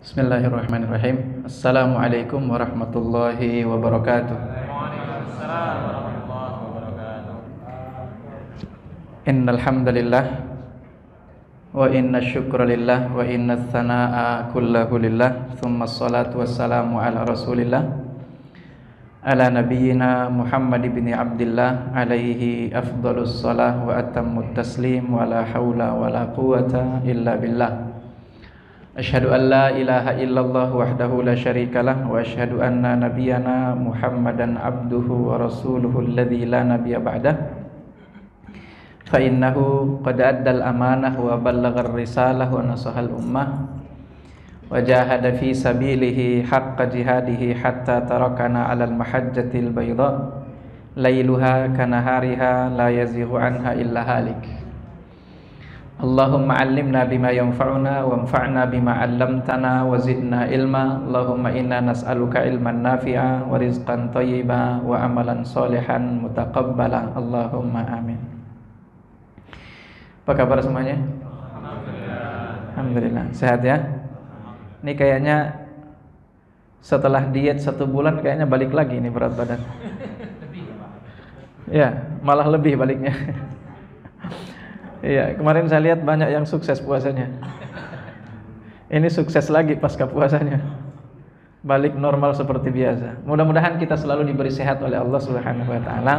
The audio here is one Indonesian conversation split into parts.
Bismillahirrahmanirrahim. Assalamualaikum warahmatullahi wabarakatuh. Waalaikumsalam warahmatullahi wabarakatuh. Innal hamdalillah wa inna syukra lillah wa inna tsanaa kullahu lillah. Tsumma ssalatu wassalamu ala Rasulillah ala nabiyyina Muhammad ibn Abdillah alaihi afdhalus shalah wa atammut taslim wa la haula wa la quwwata illa billah. Asyhadu an la ilaha illallah wahdahu la syarikalah wa asyhadu anna nabiyyana Muhammadan abduhu wa rasuluhu alladzi la nabiyya ba'dah. Fa innahu qad addal amanah wa ballaghar risalah wa nasahal ummah wa jahada fi sabilihi haqqa jihadihi hatta tarakana 'alal mahajjatil bayda lailuha kanahariha la yazighu anha illa halik. Allahumma 'allimna bima yanfa'una wanfa'na bima 'allamtana wa zidna ilma. Allahumma inna nas'aluka ilman nafi'a wa rizqan thayyiba wa amalan sholihan mutaqabbala. Allahumma amin. Apa kabar semuanya? Alhamdulillah. Sehat ya? Ini kayaknya setelah diet 1 bulan kayaknya balik lagi nih berat badan. Ya, malah lebih baliknya. Iya, kemarin saya lihat banyak yang sukses puasanya. Ini sukses lagi pasca puasanya. Balik normal seperti biasa. Mudah-mudahan kita selalu diberi sehat oleh Allah Subhanahu wa taala.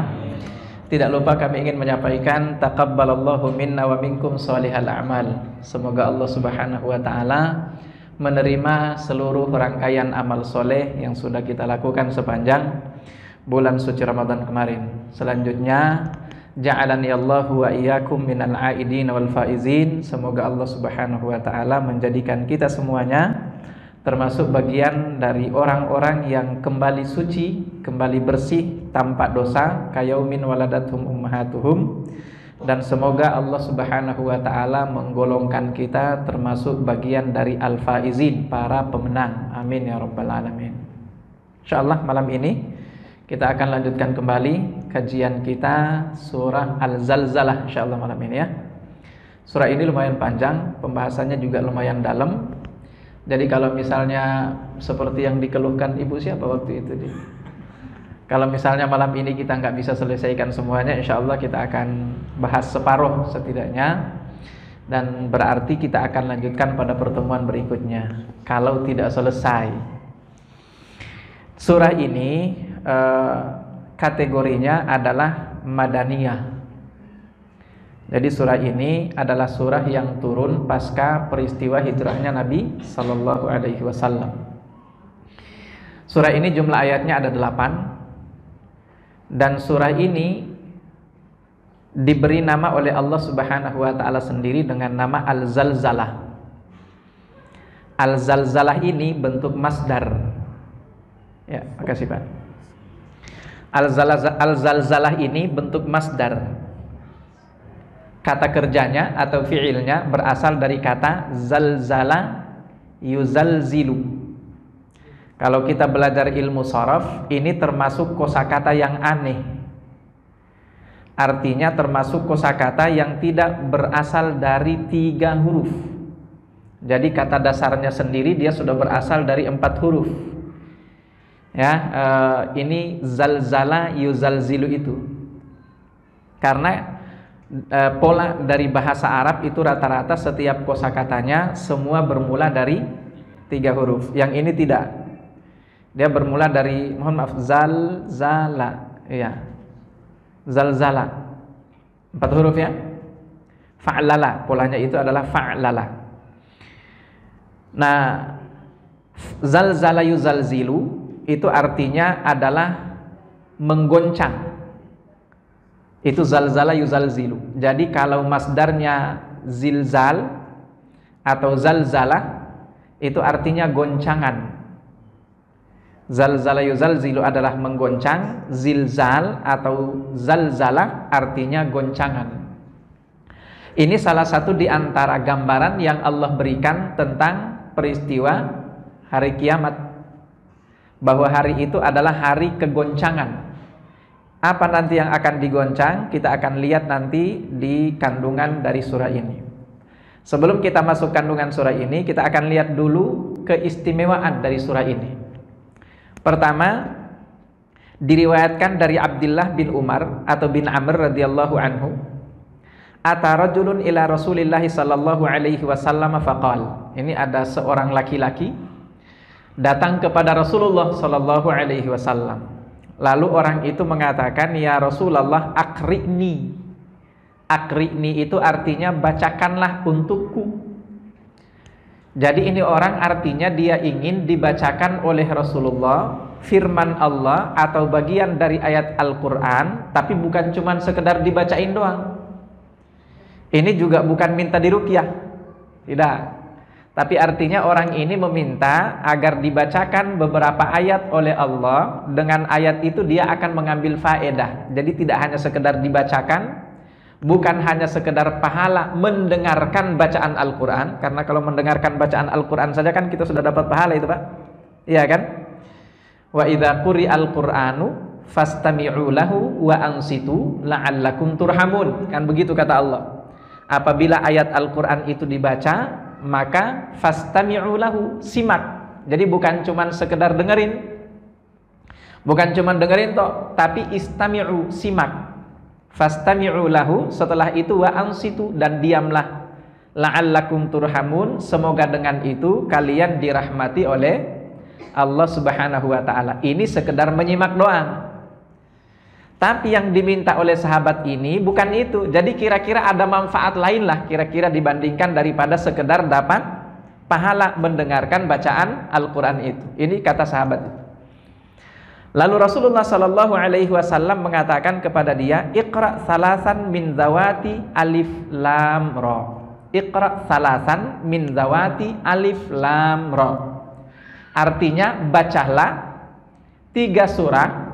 Tidak lupa kami ingin menyampaikan taqabbalallahu minna wa minkum sholihal a'mal. Semoga Allah Subhanahu wa taala menerima seluruh rangkaian amal soleh yang sudah kita lakukan sepanjang bulan suci Ramadan kemarin. Selanjutnya, ja'alani Allahu wa iyyakum minal aidin wal faizin. Semoga Allah Subhanahu wa taala menjadikan kita semuanya termasuk bagian dari orang-orang yang kembali suci, kembali bersih tanpa dosa, kayaumin waladathum ummahatuhum. Dan semoga Allah Subhanahu wa taala menggolongkan kita termasuk bagian dari al-faizin, para pemenang. Amin ya rabbal alamin. Insyaallah malam ini kita akan lanjutkan kembali kajian kita surah Al-Zalzalah insyaallah malam ini ya. Surah ini lumayan panjang, pembahasannya juga lumayan dalam. Jadi kalau misalnya seperti yang dikeluhkan ibu siapa waktu itu kalau misalnya malam ini kita nggak bisa selesaikan semuanya, insyaallah kita akan bahas separuh setidaknya. Dan berarti kita akan lanjutkan pada pertemuan berikutnya kalau tidak selesai. Surah ini kategorinya adalah Madaniyah. Jadi surah ini adalah surah yang turun pasca peristiwa hijrahnya Nabi Sallallahu Alaihi Wasallam. Surah ini jumlah ayatnya ada 8. Dan surah ini diberi nama oleh Allah Subhanahu wa taala sendiri dengan nama Al-Zalzalah. Al-Zalzalah ini bentuk masdar. Ya, makasih Pak. Al-Zalzalah ini bentuk masdar. Kata kerjanya atau fi'ilnya berasal dari kata zalzala yuzalzilu. Kalau kita belajar ilmu sharaf, ini termasuk kosakata yang aneh. Artinya termasuk kosakata yang tidak berasal dari 3 huruf. Jadi kata dasarnya sendiri dia sudah berasal dari 4 huruf. Ya, ini zalzala yuzalzilu itu. Karena pola dari bahasa Arab itu rata-rata setiap kosakatanya semua bermula dari 3 huruf. Yang ini tidak. Dia bermula dari, mohon maaf, zalzala. Iya. Zalzala. 4 huruf ya. Fa'lala, polanya itu adalah fa'lala. Nah, zalzala yuzalzilu itu artinya adalah menggoncang. Itu zalzala yuzalzilu. Jadi kalau masdarnya zilzal atau zalzala itu artinya goncangan. Zalzala yuzalzilu adalah menggoncang, zilzal atau zalzala artinya goncangan. Ini salah satu di antara gambaran yang Allah berikan tentang peristiwa hari kiamat, bahwa hari itu adalah hari kegoncangan. Apa nanti yang akan digoncang? Kita akan lihat nanti di kandungan dari surah ini. Sebelum kita masuk kandungan surah ini, kita akan lihat dulu keistimewaan dari surah ini. Pertama, diriwayatkan dari Abdullah bin Umar atau bin Amr radhiyallahu anhu, ata rajulun ila Rasulillah sallallahu alaihi wasallam faqal. Ini ada seorang laki-laki datang kepada Rasulullah sallallahu alaihi wasallam. Lalu orang itu mengatakan, "Ya Rasulullah, aqri'ni." Aqri'ni itu artinya bacakanlah untukku. Jadi ini orang artinya dia ingin dibacakan oleh Rasulullah firman Allah atau bagian dari ayat Al-Quran, tapi bukan cuma sekedar dibacain doang. Ini juga bukan minta diruqyah, tidak. Tapi artinya orang ini meminta agar dibacakan beberapa ayat oleh Allah. Dengan ayat itu dia akan mengambil faedah. Jadi tidak hanya sekedar dibacakan, bukan hanya sekedar pahala mendengarkan bacaan Al-Quran. Karena kalau mendengarkan bacaan Al-Quran saja kan kita sudah dapat pahala itu, Pak. Iya kan? Wa idza quri'al Qur'anu fastami'u lahu wa ansitu la'allakum turhamun. Kan begitu kata Allah. Apabila ayat Al-Quran itu dibaca, maka fastami'u lahu, simak. Jadi bukan cuman sekedar dengerin, bukan cuman dengerin toh, tapi istami'u, simak. Fastami'u lahu, setelah itu wa ansitu, dan diamlah. La'allakum turhamun, semoga dengan itu kalian dirahmati oleh Allah Subhanahu wa ta'ala. Ini sekedar menyimak doang. Tapi yang diminta oleh sahabat ini bukan itu. Jadi kira-kira ada manfaat lain lah kira-kira dibandingkan daripada sekedar dapat pahala mendengarkan bacaan Al-Quran itu. Ini kata sahabat itu. Lalu Rasulullah sallallahu alaihi wasallam mengatakan kepada dia, "Iqra' salasan min zawati alif lam ra." Iqra' salasan min zawati alif lam ra. Artinya bacalah 3 surah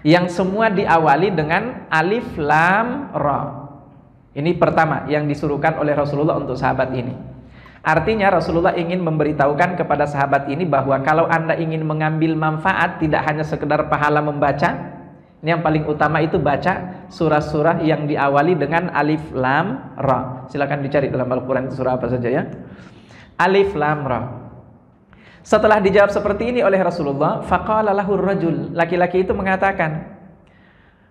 yang semua diawali dengan alif lam ra. Ini pertama yang disuruhkan oleh Rasulullah untuk sahabat ini. Artinya Rasulullah ingin memberitahukan kepada sahabat ini bahwa kalau Anda ingin mengambil manfaat, tidak hanya sekedar pahala membaca. Ini yang paling utama itu baca surah-surah yang diawali dengan alif lam ra. Silakan dicari dalam Al-Quran surah apa saja ya. Alif lam ra. Setelah dijawab seperti ini oleh Rasulullah, faqala lahur rajul, laki-laki itu mengatakan,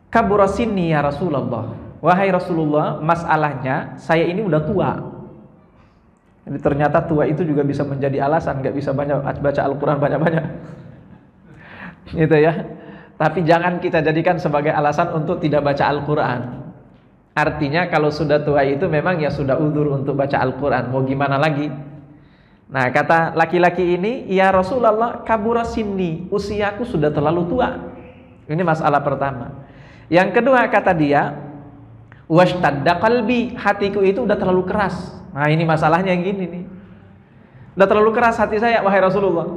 "Kabura sinni ya Rasulullah." Wahai Rasulullah, masalahnya saya ini udah tua. Jadi ternyata tua itu juga bisa menjadi alasan nggak bisa banyak baca Al-Quran banyak-banyak. Gitu ya. Tapi jangan kita jadikan sebagai alasan untuk tidak baca Al-Quran. Artinya kalau sudah tua itu memang ya sudah udzur untuk baca Al-Quran. Mau gimana lagi? Nah, kata laki-laki ini, "Ya Rasulullah, kabura sinni, usiaku sudah terlalu tua." Ini masalah pertama. Yang kedua kata dia, "Washtadda qalbi, hatiku itu udah terlalu keras." Nah, ini masalahnya yang gini nih. Udah terlalu keras hati saya, wahai Rasulullah.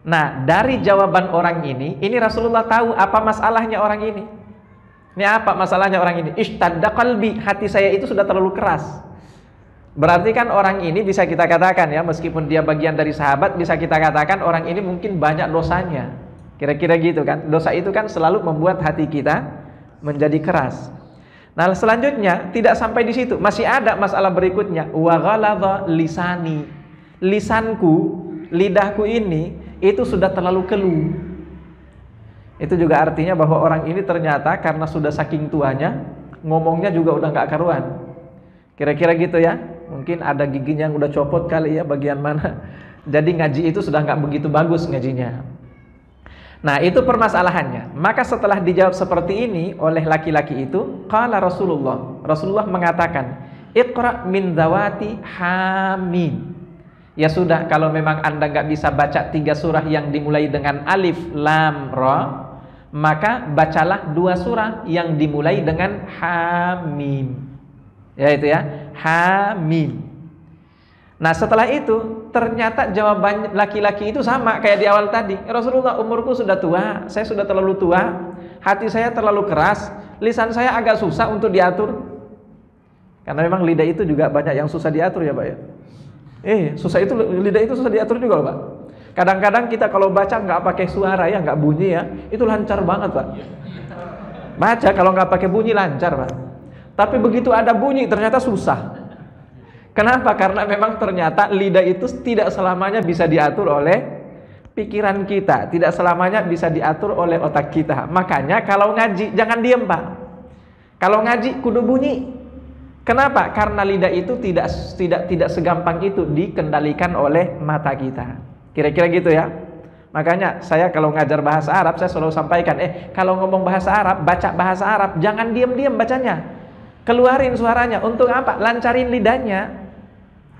Nah, dari jawaban orang ini Rasulullah tahu apa masalahnya orang ini. Ini apa masalahnya orang ini? Ishtadda qalbi, hati saya itu sudah terlalu keras. Berarti kan orang ini bisa kita katakan ya, meskipun dia bagian dari sahabat, bisa kita katakan orang ini mungkin banyak dosanya. Kira-kira gitu kan. Dosa itu kan selalu membuat hati kita menjadi keras. Nah, selanjutnya tidak sampai di situ, masih ada masalah berikutnya. Wa ghaladha lisani. Lisanku, lidahku ini itu sudah terlalu keluh. Itu juga artinya bahwa orang ini ternyata karena sudah saking tuanya, ngomongnya juga udah nggak karuan. Kira-kira gitu ya. Mungkin ada giginya yang udah copot kali ya, bagian mana. Jadi ngaji itu sudah nggak begitu bagus ngajinya. Nah, itu permasalahannya. Maka setelah dijawab seperti ini oleh laki-laki itu, qala Rasulullah. Rasulullah mengatakan, "Iqra' min zawati hamim." Ya sudah, kalau memang Anda nggak bisa baca 3 surah yang dimulai dengan alif lam ra, maka bacalah 2 surah yang dimulai dengan hamim. Ya itu ya, hamim. Nah, setelah itu ternyata jawaban laki-laki itu sama kayak di awal tadi. Rasulullah, umurku sudah tua, saya sudah terlalu tua, hati saya terlalu keras, lisan saya agak susah untuk diatur. Karena memang lidah itu juga banyak yang susah diatur ya Pak ya. Susah itu, lidah itu susah diatur juga loh Pak. Kadang-kadang kita kalau baca nggak pakai suara ya, nggak bunyi ya, itu lancar banget Pak. Baca kalau nggak pakai bunyi lancar Pak. Tapi begitu ada bunyi ternyata susah. Kenapa? Karena memang ternyata lidah itu tidak selamanya bisa diatur oleh pikiran kita, tidak selamanya bisa diatur oleh otak kita. Makanya kalau ngaji jangan diem, Pak. Kalau ngaji kudu bunyi. Kenapa? Karena lidah itu tidak segampang itu dikendalikan oleh mata kita. Kira-kira gitu ya. Makanya saya kalau ngajar bahasa Arab saya selalu sampaikan, kalau ngomong bahasa Arab, baca bahasa Arab, jangan diam-diam bacanya. Keluarin suaranya. Untuk apa? Lancarin lidahnya.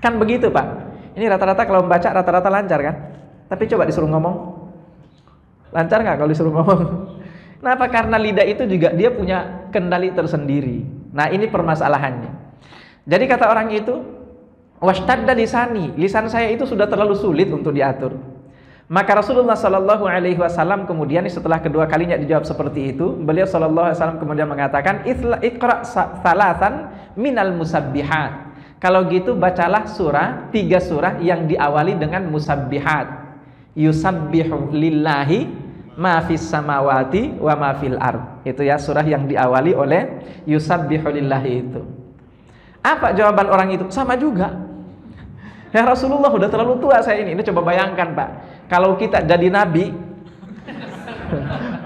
Kan begitu, Pak. Ini rata-rata kalau membaca rata-rata lancar kan? Tapi coba disuruh ngomong. Lancar nggak kalau disuruh ngomong? Kenapa? Karena lidah itu juga dia punya kendali tersendiri. Nah, ini permasalahannya. Jadi kata orang itu, washtadda lisani, lisan saya itu sudah terlalu sulit untuk diatur. Maka Rasulullah Shallallahu Alaihi Wasallam kemudian setelah kedua kalinya dijawab seperti itu, beliau Shallallahu Alaihi Wasallam kemudian mengatakan, Iqra salatan minal musabbihat. Kalau gitu bacalah 3 surah yang diawali dengan musabbihat. Yusabbihu lillahi ma fis samawati wa ma fil ard. Itu ya surah yang diawali oleh yusabbihu lillahi itu. Apa jawaban orang itu? Sama juga. Ya Rasulullah udah terlalu tua saya ini. Ini coba bayangkan, Pak. Kalau kita jadi nabi,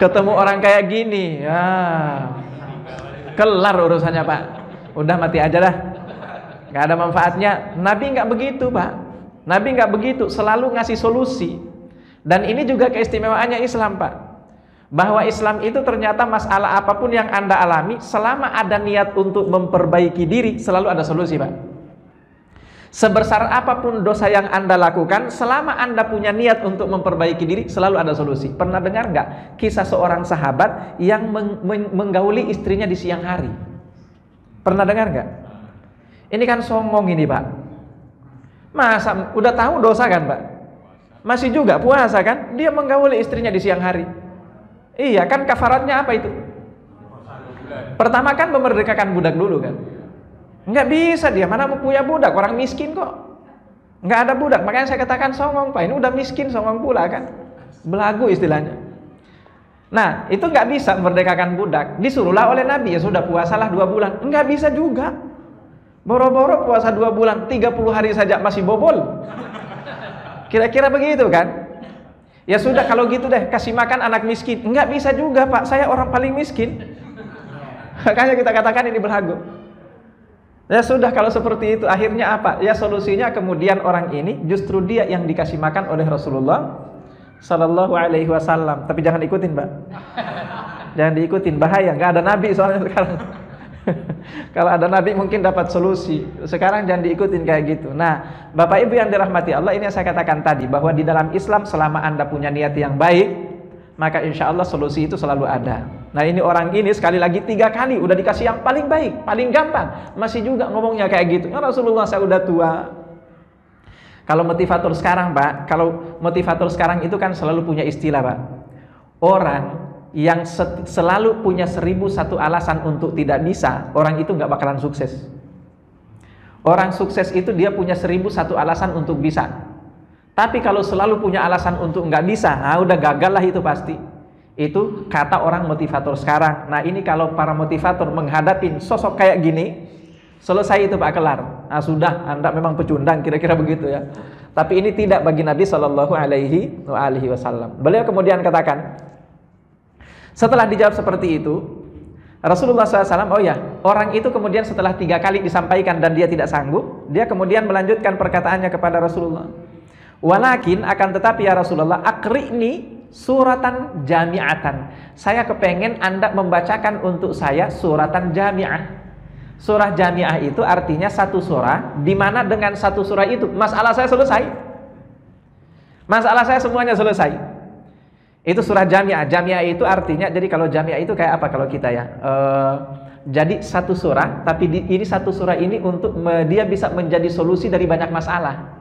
ketemu orang kayak gini, ya kelar urusannya, Pak. Udah mati aja dah. Gak ada manfaatnya. Nabi nggak begitu, Pak. Nabi nggak begitu, selalu ngasih solusi. Dan ini juga keistimewaannya Islam, Pak. Bahwa Islam itu ternyata masalah apapun yang Anda alami, selama ada niat untuk memperbaiki diri, selalu ada solusi, Pak. Sebesar apapun dosa yang Anda lakukan, selama Anda punya niat untuk memperbaiki diri, selalu ada solusi. Pernah dengar nggak kisah seorang sahabat yang menggauli istrinya di siang hari? Pernah dengar nggak? Ini kan songong ini, Pak. Masa udah tahu dosa kan, Pak? Masih juga puasa kan? Dia menggauli istrinya di siang hari. Iya kan, kafaratnya apa itu? Pertama kan memerdekakan budak dulu kan? Nggak bisa dia, mana mau punya budak, orang miskin kok. Nggak ada budak, makanya saya katakan songong, Pak. Ini udah miskin, songong pula kan. Belagu istilahnya. Nah, itu nggak bisa memerdekakan budak. Disuruhlah oleh Nabi, ya sudah puasalah 2 bulan. Nggak bisa juga. Boro-boro puasa 2 bulan, 30 hari saja masih bobol. Kira-kira begitu kan? Ya sudah kalau gitu deh, kasih makan anak miskin. Nggak bisa juga, Pak. Saya orang paling miskin. Makanya kita katakan ini belagu. Ya sudah kalau seperti itu, akhirnya apa? Ya solusinya kemudian orang ini justru dia yang dikasih makan oleh Rasulullah Sallallahu Alaihi Wasallam. Tapi jangan ikutin, Pak. Jangan diikutin, bahaya. Nggak ada Nabi soalnya sekarang. Kalau ada Nabi mungkin dapat solusi. Sekarang jangan diikutin kayak gitu. Nah, Bapak Ibu yang dirahmati Allah, ini yang saya katakan tadi, bahwa di dalam Islam selama Anda punya niat yang baik, maka insya Allah solusi itu selalu ada. Nah, ini orang ini sekali lagi 3 kali udah dikasih yang paling baik, paling gampang, masih juga ngomongnya kayak gitu. Ya Rasulullah, saya udah tua. Kalau motivator sekarang, Pak, kalau motivator sekarang itu kan selalu punya istilah, Pak. Orang yang selalu punya 1001 alasan untuk tidak bisa, orang itu nggak bakalan sukses. Orang sukses itu dia punya 1001 alasan untuk bisa. Tapi kalau selalu punya alasan untuk nggak bisa, nah udah gagal lah itu pasti. Itu kata orang motivator sekarang. Nah ini kalau para motivator menghadapi sosok kayak gini, selesai itu Pak, kelar. Nah sudah, Anda memang pecundang, kira-kira begitu ya. Tapi ini tidak bagi Nabi Shallallahu Alaihi Wasallam. Beliau kemudian katakan, setelah dijawab seperti itu, Rasulullah SAW, oh ya, orang itu kemudian setelah 3 kali disampaikan dan dia tidak sanggup, dia kemudian melanjutkan perkataannya kepada Rasulullah. Walakin akan tetapi ya Rasulullah, akri'ni suratan jami'atan. Saya kepengen Anda membacakan untuk saya suratan jami'ah. Surah jami'ah itu artinya satu surah, di mana dengan satu surah itu masalah saya selesai. Masalah saya semuanya selesai. Itu surah jami'ah. Jami'ah itu artinya, jadi kalau jami'ah itu kayak apa kalau kita ya? Jadi satu surah, tapi ini satu surah ini untuk dia bisa menjadi solusi dari banyak masalah.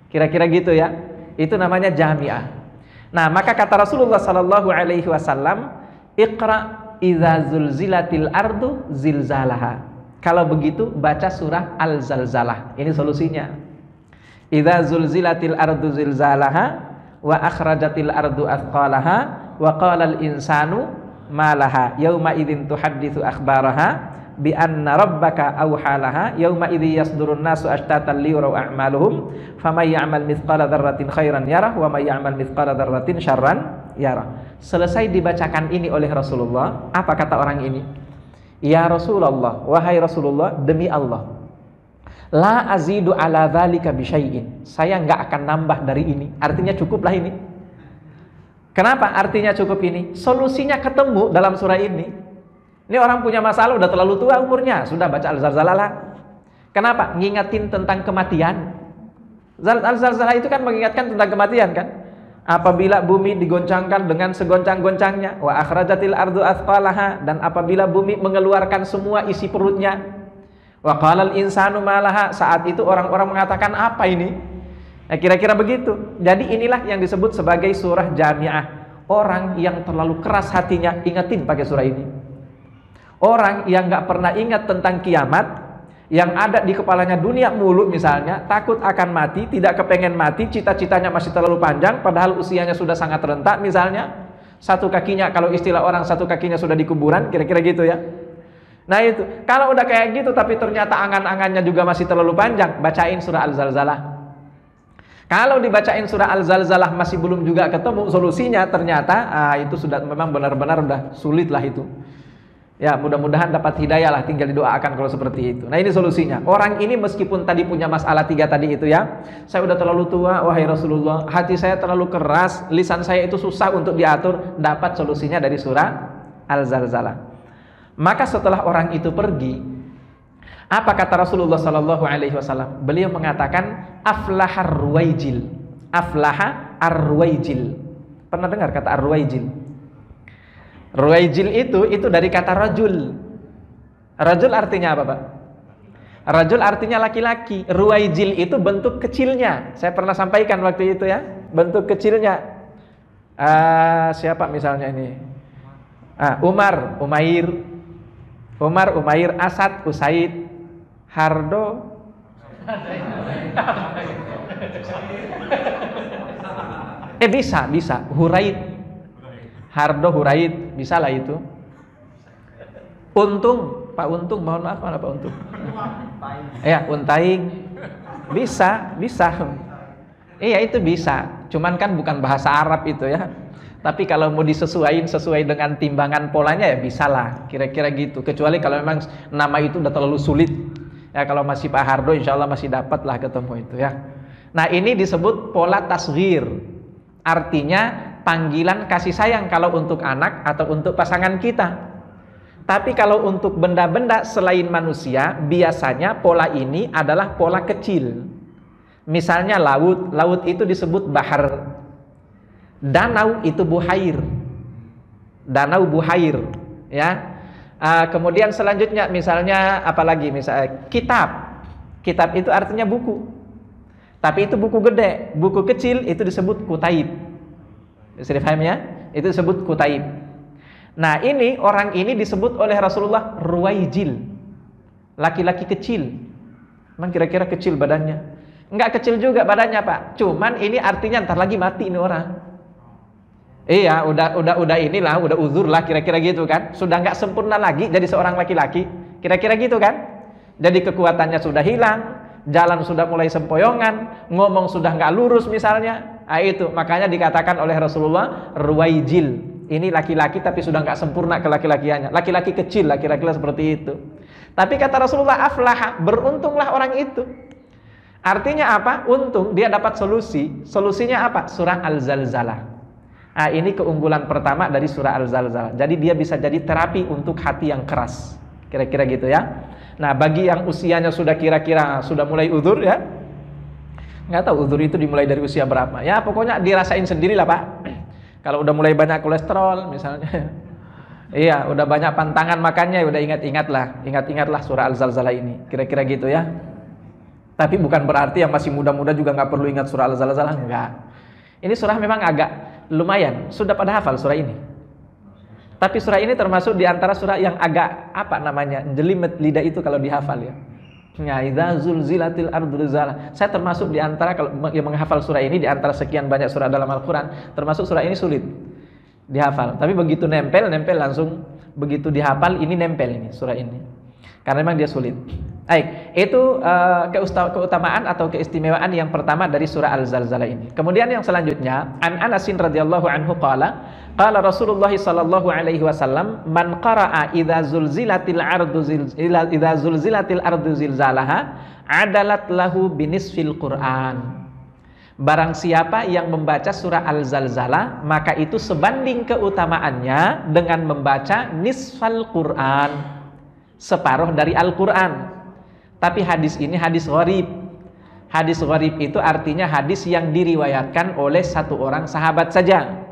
Kira-kira gitu ya. Itu namanya jami'ah. Nah, maka kata Rasulullah sallallahu alaihi wasallam, "Iqra idza zulzilatil ardu zilzalaha." Kalau begitu baca surah Al-Zalzalah. Ini solusinya. Idza zulzilatil ardu zilzalaha wa akhrajatil ardu athqalaha wa qala al insanu ma laha yauma idzin tuhadditsu akhbaraha bi anna rabbaka awhalaha yauma idzi yasdurun nasu ashtatan liyuraw a'maluhum faman ya'mal mithqala dzarratin khairan yarah wa may ya'mal mithqala dzarratin syarran yarah. Selesai dibacakan ini oleh Rasulullah, apa kata orang ini? Ya Rasulullah, wahai Rasulullah, demi Allah, la azidu ala dzalika bi syai'in. Saya enggak akan nambah dari ini. Artinya cukuplah ini. Kenapa artinya cukup ini? Solusinya ketemu dalam surah ini. Ini orang punya masalah, udah terlalu tua umurnya, sudah baca Al-Zalzalah lah. Kenapa? Ngingetin tentang kematian. Al-Zalzalah itu kan mengingatkan tentang kematian kan? Apabila bumi digoncangkan dengan segoncang-goncangnya, wa akhrajatil ardu athqalaha, dan apabila bumi mengeluarkan semua isi perutnya, wa qalal insanu malaha, saat itu orang-orang mengatakan apa ini? Nah, kira-kira begitu. Jadi inilah yang disebut sebagai surah jami'ah. Orang yang terlalu keras hatinya, ingetin pakai surah ini. Orang yang nggak pernah ingat tentang kiamat, yang ada di kepalanya dunia mulu misalnya, takut akan mati, tidak kepengen mati, cita-citanya masih terlalu panjang, padahal usianya sudah sangat rentak misalnya, satu kakinya, kalau istilah orang, satu kakinya sudah di kuburan, kira-kira gitu ya. Nah itu, kalau udah kayak gitu tapi ternyata angan-angannya juga masih terlalu panjang, bacain surah Al-Zalzalah. Kalau dibacain surah Al-Zalzalah masih belum juga ketemu solusinya, ternyata itu sudah memang benar-benar udah sulit lah itu. Ya, mudah-mudahan dapat hidayah lah, tinggal didoakan kalau seperti itu. Nah, ini solusinya. Orang ini meskipun tadi punya masalah 3 tadi itu ya, saya udah terlalu tua, wahai Rasulullah, hati saya terlalu keras, lisan saya itu susah untuk diatur, dapat solusinya dari surah Al-Zalzalah. Maka setelah orang itu pergi, apa kata Rasulullah sallallahu alaihi wasallam? Beliau mengatakan aflahar ruwaijil. Aflaha ar-ruwaijil. Pernah dengar kata ar-ruwaijil? Ruwaijil itu dari kata rajul. Rajul artinya apa, Pak? Rajul artinya laki-laki. Ruwaijil itu bentuk kecilnya. Saya pernah sampaikan waktu itu ya, bentuk kecilnya. Siapa misalnya ini? Umar, Umair, Asad, Usaid, Hardo. Bisa. Huraid. Hardo, Huraid, bisa lah itu. Untung, Pak Untung, mohon maaf, mana Pak Untung? Ya, Untaing, bisa. Iya itu bisa. Cuman kan bukan bahasa Arab itu ya. Tapi kalau mau sesuai dengan timbangan polanya ya bisa lah, kira-kira gitu. Kecuali kalau memang nama itu udah terlalu sulit. Ya kalau masih Pak Hardo, insya Allah masih dapat lah ketemu itu ya. Nah ini disebut pola tasghir. Artinya panggilan kasih sayang kalau untuk anak atau untuk pasangan kita. Tapi kalau untuk benda-benda selain manusia, biasanya pola ini adalah pola kecil. Misalnya laut itu disebut bahar. Danau itu buhair. Danau buhair, ya. Kemudian selanjutnya misalnya apalagi? Misalnya kitab. Kitab itu artinya buku. Tapi itu buku gede. Buku kecil itu disebut kutaib. Bisa dipahami ya? Itu disebut kutaib. Nah ini orang ini disebut oleh Rasulullah ruwaijil, laki-laki kecil. Memang kira-kira kecil badannya? Enggak kecil juga badannya Pak. Cuman ini artinya ntar lagi mati ini orang. Iya, udah inilah, udah uzur lah kira-kira gitu kan. Sudah nggak sempurna lagi jadi seorang laki-laki. Kira-kira gitu kan? Jadi kekuatannya sudah hilang, jalan sudah mulai sempoyongan, ngomong sudah nggak lurus misalnya. Itu makanya dikatakan oleh Rasulullah ruwaijil. Ini laki-laki tapi sudah nggak sempurna ke laki-lakiannya. Laki-laki kecil lah kira-kira seperti itu. Tapi kata Rasulullah aflaha, beruntunglah orang itu. Artinya apa? Untung, dia dapat solusi. Solusinya apa? Surah Al-Zalzalah. Ini keunggulan pertama dari surah Al-Zalzalah. Jadi dia bisa jadi terapi untuk hati yang keras. Kira-kira gitu ya. Nah, bagi yang usianya sudah kira-kira sudah mulai uzur ya. Nggak tahu uzur itu dimulai dari usia berapa. Ya, pokoknya dirasain sendirilah, Pak. Kalau udah mulai banyak kolesterol misalnya. Iya, udah banyak pantangan makannya, udah ingat-ingatlah surah Al-Zalzalah ini. Kira-kira gitu ya. Tapi bukan berarti yang masih muda-muda juga nggak perlu ingat surah Al-Zalzalah, enggak. Ini surah memang agak lumayan, sudah pada hafal surah ini. Tapi surah ini termasuk di antara surah yang agak jelimet lidah itu kalau dihafal ya. Ya, idza zulzilatil ardu zilzalaha. Saya termasuk di antara kalau yang menghafal surah ini di antara sekian banyak surah dalam Al-Qur'an, termasuk surah ini sulit dihafal. Tapi begitu nempel langsung, begitu dihafal ini nempel ini surah ini. Karena memang dia sulit. Baik, itu keutamaan atau keistimewaan yang pertama dari surah Al-Zalzalah ini. Kemudian yang selanjutnya, an Anasin radhiyallahu anhu qala Rasulullah sallallahu alaihi wasallam, man qara'a idza zulzilatil ardu zilzalaha adalat lahu binisfil Qur'an. Barang siapa yang membaca surah Al-Zalzalah, maka itu sebanding keutamaannya dengan membaca nisfal Qur'an, separuh dari Al-Qur'an. Tapi hadis ini hadis gharib. Hadis gharib itu artinya hadis yang diriwayatkan oleh satu orang sahabat saja.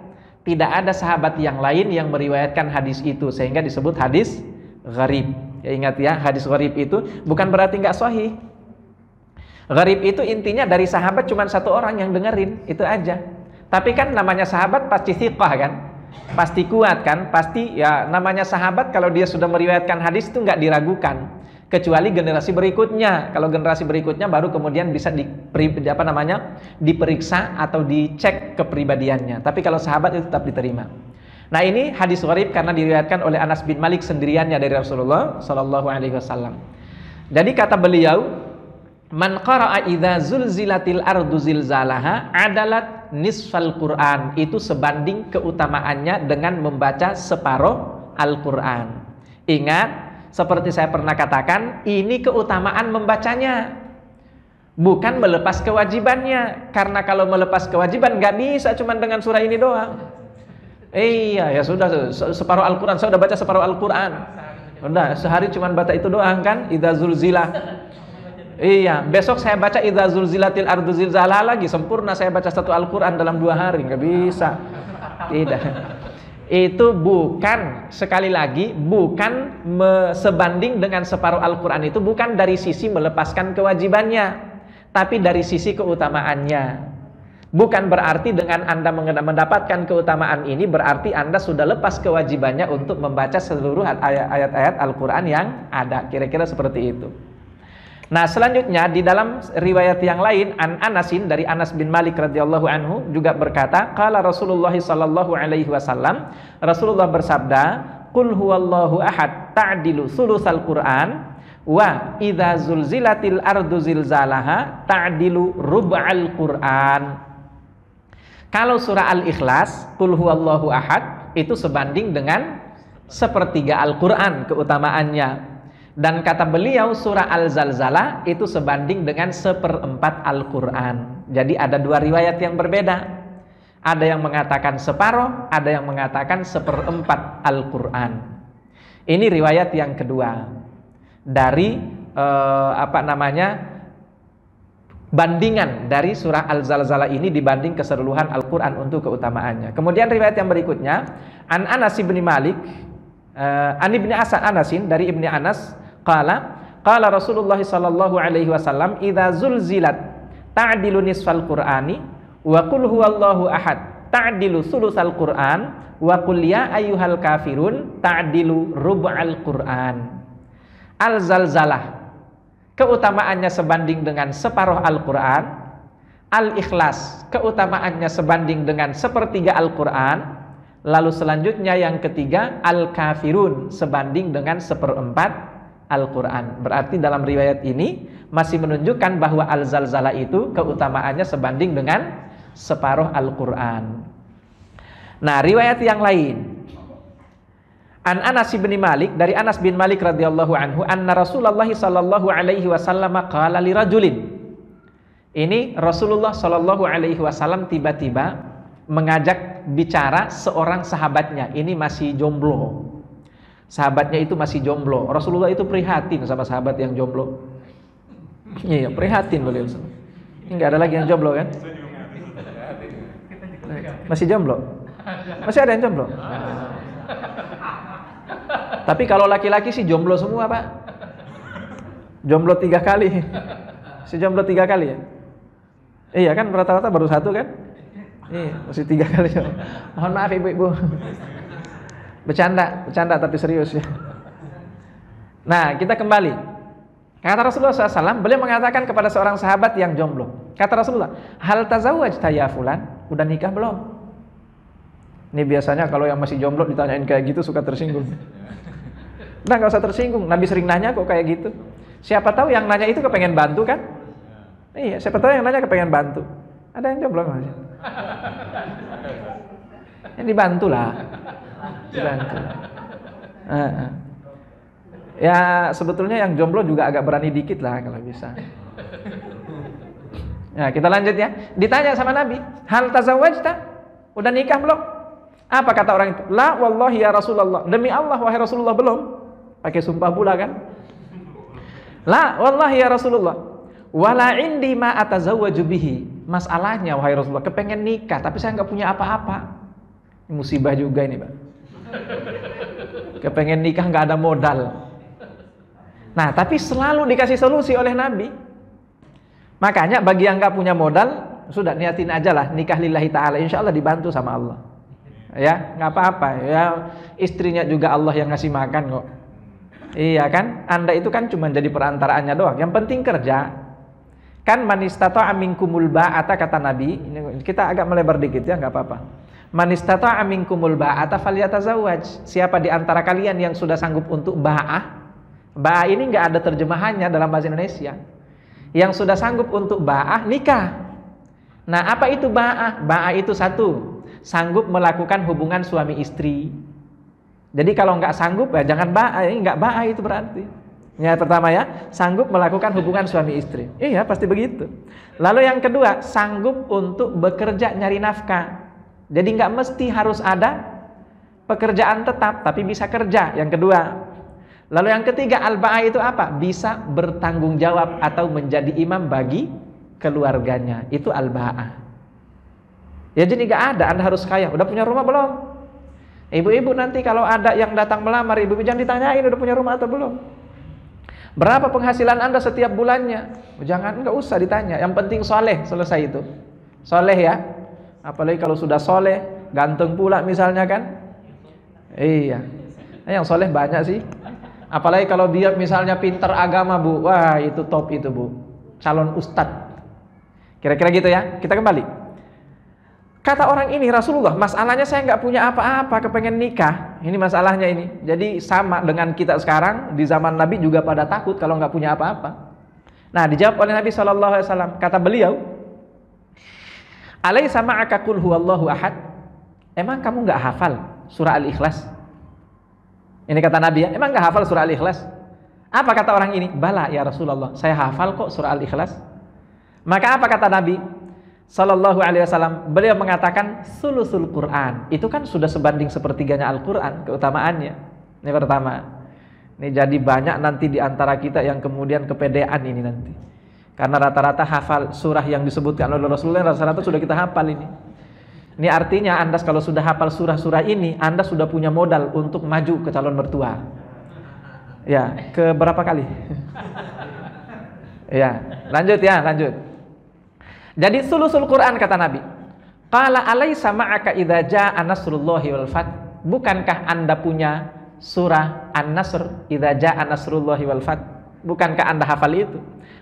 Tidak ada sahabat yang lain yang meriwayatkan hadis itu, sehingga disebut hadis gharib. Ya, ingat ya, hadis gharib itu bukan berarti nggak sahih. Gharib itu intinya dari sahabat cuma satu orang yang dengerin, itu aja. Tapi kan namanya sahabat pasti thiqah kan? Pasti kuat kan? Pasti ya, namanya sahabat kalau dia sudah meriwayatkan hadis itu nggak diragukan. Kecuali generasi berikutnya. Kalau generasi berikutnya baru kemudian bisa diperiksa atau dicek kepribadiannya. Tapi kalau sahabat itu tetap diterima. Nah, ini hadis gharib karena diriwayatkan oleh Anas bin Malik sendiriannya dari Rasulullah sallallahu alaihi wasallam. Jadi kata beliau, man qara'a idza zulzilatil ardu zilzalaha adalat nisfal Qur'an. Itu sebanding keutamaannya dengan membaca separuh Al-Qur'an. Ingat, seperti saya pernah katakan, ini keutamaan membacanya, bukan melepas kewajibannya. Karena kalau melepas kewajiban nggak bisa cuma dengan surah ini doang. Iya, ya sudah, separuh Al-Quran, saya udah baca separuh Al-Quran. Udah, sehari cuma baca itu doang kan, idza zulzilah. Iya, besok saya baca idza zulzilatil ardu zilzalaha lagi, sempurna saya baca satu Al-Quran dalam 2 hari, nggak bisa. Tidak. Itu bukan, sekali lagi, bukan sebanding dengan separuh Al-Quran. Itu bukan dari sisi melepaskan kewajibannya, tapi dari sisi keutamaannya. Bukan berarti dengan Anda mendapatkan keutamaan ini berarti Anda sudah lepas kewajibannya untuk membaca seluruh ayat-ayat Al-Quran yang ada. Kira-kira seperti itu. Nah, selanjutnya di dalam riwayat yang lain, an Anasin dari Anas bin Malik radhiyallahu anhu juga berkata, qala Rasulullah sallallahu alaihi wasallam, Rasulullah bersabda, qul huwallahu ahad ta'dilu sulusal Qur'an wa idza zulzilatil ardu zilzalaha ta'dilu rub'al Qur'an. Kalau surah Al-Ikhlas, qul huwallahu ahad, itu sebanding dengan sepertiga Al-Qur'an keutamaannya. Dan kata beliau surah Al-Zalzalah itu sebanding dengan 1/4 Al-Quran. Jadi ada 2 riwayat yang berbeda. Ada yang mengatakan separuh, ada yang mengatakan 1/4 Al-Quran. Ini riwayat yang kedua dari bandingan dari surah Al-Zalzalah ini dibanding keseluruhan Al-Quran untuk keutamaannya. Kemudian riwayat yang berikutnya, an Anas bin Malik, an Ibni Anasin dari Ibni Anas, qala Rasulullah sallallahu alaihi wasallam, idza zulzilat ta'dilu nisfal Qur'ani wa qul huwallahu ahad ta'dilu sulusal Qur'an wa qul ya ayyuhal kafirun ta'dilu rub'al Qur'an. Al-Zalzalah keutamaannya sebanding dengan separuh Al-Quran. Al-Ikhlas keutamaannya sebanding dengan 1/3 Al-Quran. Lalu selanjutnya yang ketiga, Al-Kafirun sebanding dengan 1/4 Al-Quran. Berarti dalam riwayat ini masih menunjukkan bahwa Al-Zalzalah itu keutamaannya sebanding dengan separuh Al-Quran. Nah, riwayat yang lain, an Anas bin Malik dari Anas bin Malik radhiyallahu anhu, anna Rasulullah sallallahu alaihi wasallam qala li rajulin. Ini Rasulullah sallallahu alaihi wasallam tiba-tiba mengajak bicara seorang sahabatnya. Ini masih jomblo. Sahabatnya itu masih jomblo. Rasulullah itu prihatin sama sahabat yang jomblo. Iya, prihatin beliau. Ini nggak ada lagi yang jomblo kan? Masih jomblo? Masih ada yang jomblo? Tapi kalau laki-laki sih jomblo semua, Pak. Jomblo 3 kali. Si jomblo 3 kali ya? Iya kan, rata-rata baru 1 kan? Iya, masih 3 kali. Mohon maaf ibu-ibu. Bercanda tapi serius ya. Nah, kita kembali. Kata Rasulullah SAW, beliau mengatakan kepada seorang sahabat yang jomblo. Kata Rasulullah, hal tazawwajta ya fulan? Udah nikah belum? Ini biasanya kalau yang masih jomblo ditanyain kayak gitu suka tersinggung. Udah nggak usah tersinggung. Nabi sering nanya kok kayak gitu. Siapa tahu yang nanya itu kepengen bantu kan? Iya, siapa tahu yang nanya kepengen bantu. Ada yang jomblo nggak? Ya dibantu lah. Dibantu. Ya sebetulnya yang jomblo juga agak berani dikit lah kalau bisa. Ya kita lanjut ya. Ditanya sama Nabi, hal tazawwajta? Udah nikah belum? Apa kata orang itu? La wallahi ya Rasulullah. Demi Allah wahai Rasulullah belum. Pakai sumpah pula kan? La wallahi ya Rasulullah. Wala indi ma atazawwaju bihi. Masalahnya wahai Rasulullah, kepengen nikah tapi saya nggak punya apa-apa. Musibah juga ini, Pak. Kepengen nikah nggak ada modal. Nah, tapi selalu dikasih solusi oleh Nabi. Makanya bagi yang nggak punya modal, sudah niatin aja lah nikah lillahi ta'ala, insya Allah dibantu sama Allah. Ya, nggak apa-apa. Ya, istrinya juga Allah yang ngasih makan kok. Iya kan? Anda itu kan cuma jadi perantaraannya doang. Yang penting kerja. Kan man istata'a minkumul ba'ata kata Nabi. Ini kita agak melebar dikit ya, nggak apa-apa. Man istata'a minkumul ba'ata falyatazawwaj. Siapa di antara kalian yang sudah sanggup untuk ba'ah? Ba'ah ini nggak ada terjemahannya dalam bahasa Indonesia. Yang sudah sanggup untuk ba'ah, nikah. Nah, apa itu ba'ah? Ba'ah itu satu, sanggup melakukan hubungan suami istri. Jadi kalau nggak sanggup ya jangan ba'ah, nggak ba'ah itu berarti. Yang pertama ya, sanggup melakukan hubungan suami istri. Iya, pasti begitu. Lalu yang kedua, sanggup untuk bekerja nyari nafkah. Jadi nggak mesti harus ada pekerjaan tetap, tapi bisa kerja. Yang kedua. Lalu yang ketiga, al-ba'ah itu apa? Bisa bertanggung jawab atau menjadi imam bagi keluarganya. Itu al-ba'ah. Ya jadi nggak ada, Anda harus kaya. Udah punya rumah belum? Ibu-ibu nanti kalau ada yang datang melamar, ibu-ibu jangan ditanyain udah punya rumah atau belum. Berapa penghasilan Anda setiap bulannya? Jangan, nggak usah ditanya. Yang penting soleh, selesai itu. Soleh ya. Apalagi kalau sudah soleh, ganteng pula misalnya kan. Iya. Nah, yang soleh banyak sih. Apalagi kalau dia misalnya pinter agama, Bu. Wah, itu top itu, Bu. Calon ustadz. Kira-kira gitu ya. Kita kembali. Kata orang ini, Rasulullah, masalahnya saya nggak punya apa-apa, kepengen nikah. Ini masalahnya ini. Jadi sama dengan kita sekarang, di zaman Nabi juga pada takut kalau nggak punya apa-apa. Nah, dijawab oleh Nabi SAW. Kata beliau, Alaysa ma'aka qul huwallahu ahad? Emang kamu nggak hafal surah Al-Ikhlas? Ini kata Nabi ya, emang nggak hafal surah Al-Ikhlas? Apa kata orang ini? Bala ya Rasulullah, saya hafal kok surah Al-Ikhlas. Maka apa kata Nabi Sallallahu Alaihi Wasallam? Beliau mengatakan sulusul Quran. Itu kan sudah sebanding sepertiganya Al-Quran keutamaannya. Ini pertama. Ini jadi banyak nanti di antara kita yang kemudian kepedean ini nanti. Karena rata-rata hafal surah yang disebutkan oleh Rasulullah, rata-rata sudah kita hafal ini. Ini artinya Anda kalau sudah hafal surah-surah ini, Anda sudah punya modal untuk maju ke calon mertua. Ya, ke berapa kali? Ya, lanjut ya, lanjut. Jadi sulusul Quran kata Nabi. Qala alaysa ma'aka idza jaa nasrullahi wal fath? Bukankah Anda punya surah An-Nasr idza jaa nasrullahi wal fath? Bukankah Anda hafal itu?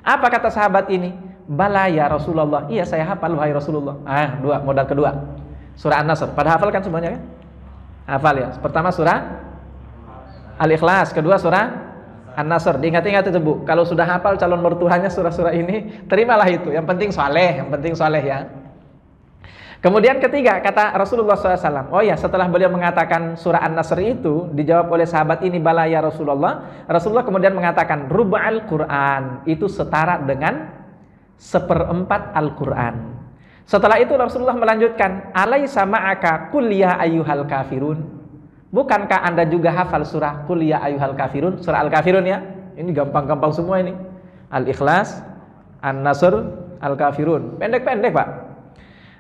Apa kata sahabat ini? Bala ya Rasulullah. Iya, saya hafal wahai Rasulullah. Dua, modal kedua. Surah An-Nasr. Pada hafal kan semuanya kan? Hafal ya. Pertama surah Al-Ikhlas, kedua surah An-Nasr. Diingat-ingat itu, Bu. Kalau sudah hafal calon mertuanya surah-surah ini, terimalah itu. Yang penting soleh ya. Kemudian ketiga, kata Rasulullah SAW. Oh ya, setelah beliau mengatakan surah An-Nasr itu, dijawab oleh sahabat ini, bala ya Rasulullah. Rasulullah kemudian mengatakan, rub'al Quran. Itu setara dengan 1/4 Al-Quran. Setelah itu Rasulullah melanjutkan, alaysa ma'aka qul ya ayyuhal kafirun? Bukankah Anda juga hafal surah qul ya ayyuhal kafirun? Surah Al-Kafirun ya. Ini gampang-gampang semua ini. Al-Ikhlas, An-Nasr, Al-Kafirun. Pendek-pendek, Pak.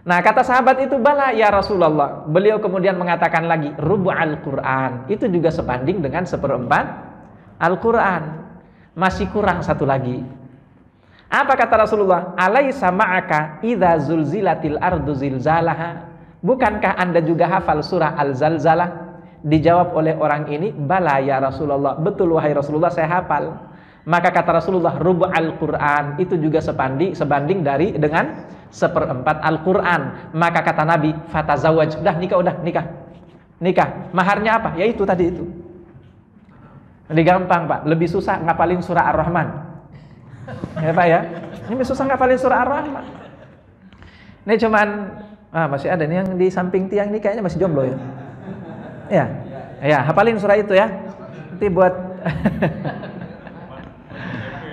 Nah, kata sahabat itu, bala ya Rasulullah. Beliau kemudian mengatakan lagi, rubu'al Quran. Itu juga sebanding dengan 1/4 Al-Quran. Masih kurang satu lagi. Apa kata Rasulullah? Alaysa ma'aka idza zulzilatil ardu zilzalaha? Bukankah Anda juga hafal surah Al-Zalzalah? Dijawab oleh orang ini, bala ya Rasulullah. Betul wahai Rasulullah, saya hafal. Maka kata Rasulullah, rubu'al Quran. Itu juga sebanding dengan 1/4 Al-Quran. Maka kata Nabi, fatazawaj. Udah nikah. Nikah. Maharnya apa? Ya itu tadi itu. Ini gampang Pak, lebih susah ngapalin surah Ar-Rahman. Ya Pak ya, ini lebih susah ngapalin surah Ar-Rahman. Ini cuman, masih ada nih yang di samping tiang ini kayaknya masih jomblo ya. Ya, hafalin surah itu ya. Nanti buat